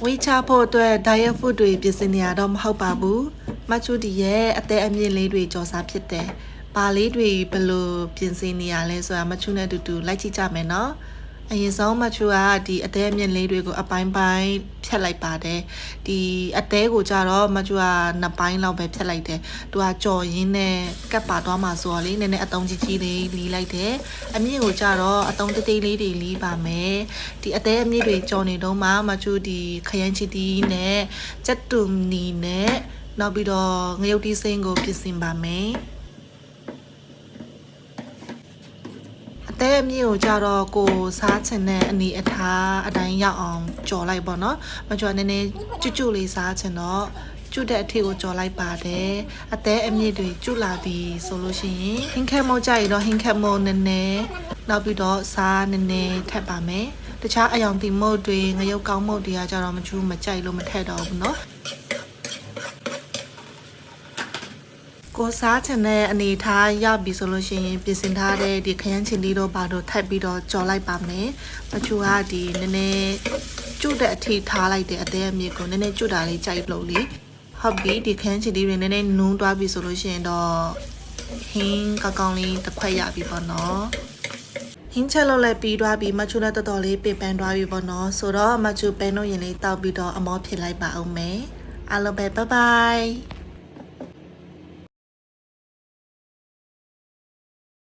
ဝေးချဖို့အတွက် diet food တွေပြင်ဆင်နေရတော့မဟုတ်ပါဘူးမချူဒီရဲ့အသေးအမြင့်လေးတွေကြော်စားဖြစ်တယ်ပါလေးတွေဘယ်လိုပြင်ဆင်နေရလဲဆိုတာမချူနဲ့အတူတူလိုက်ကြည့်ကြမယ်နော်အရင်ဆုံးမချူကဒီအသေးအမြင့်လေးတွေကိုအပိုင်းပိုင်းဖြတ်လိုက်ပါတယ်ဒီအသေးကိုကြတော့မချူကနှစ်ပိုင်းလောက်ပဲဖြတ်လိုက်တယ်သူကကြော်ရင်းနဲ့ကတ်ပါသွားမှာဆိုတော့လေနည်းနည်းအတုံးကြီးကြီးလေးလီးလိုက်တယ်အမြင့်ကိုကြတော့အတုံးတိတ်တိတ်လေးတွေလီးပါမယ်ဒီအသေးအမြင့်တွေကြော်နေတော့မှမချူဒီခရမ်းချီတီးနဲ့ကြက်တူမနီနဲ့နောက်ပြီးတော့ငရုတ်တီးစိမ်းကိုပြင်ဆင်ပါမယ်အသေးအမြင့်ကိုကြတော့ကိုစားချင်တဲ့အနေအထားအတိုင်းရောက်အောင်ကြော်လိုက်ပေါ့နော်မကြော်နည်းနည်းကျွတ်လေးစားချင်တော့ကျွတ်တဲ့အထည်ကိုကြော်လိုက်ပါတယ်အသေးအမြင့်တွေကျွတ်လာပြီဆိုလို့ရှိရင်ဟင်းခက်မို့ကြရတော့ဟင်းခက်မို့နည်းနည်းနောက်ပြီးတော့စားနည်းနည်းထပ်ပါမယ်တခြားအယောင်တီမုတ်တွေငရုတ်ကောင်းမုတ်တွေကကြတော့မချူမကြိုက်လို့မထည့်တော့ဘူးเนาะကိုစားချင်တဲ့အနေထားရောက်ပြီဆိုလို့ရှိရင်ပြင်ဆင်ထားတဲ့ဒီခရမ်းချင်လေးတော့ပါတော့ထပ်ပြီးတော့ကြော်လိုက်ပါမယ်မချူကဒီနည်းနည်းကျွတ်တဲ့အထည်ထားလိုက်တဲ့အသေးအမြင့်ကိုနည်းနည်းကျွတ်တာလေးကြိုက်လို့လေဟုတ်ပြီဒီခရမ်းချင်လေးတွေနည်းနည်းနုံးသွားပြီဆိုလို့ရှိရင်တော့ဟင်းကောင်းလေးတစ်ခွက်ရပြီပေါ့နော်ဟင်းချက်လောက်လည်းပြီးသွားပြီမချူလည်းတော်တော်လေးပင်ပန်းသွားပြီပေါ့နော်ဆိုတော့မချူပဲနို့ရင်လေးတောက်ပြီးတော့အမောဖြစ်လိုက်ပါအောင်မယ်အားလုံးပဲဘိုင်ဘိုင်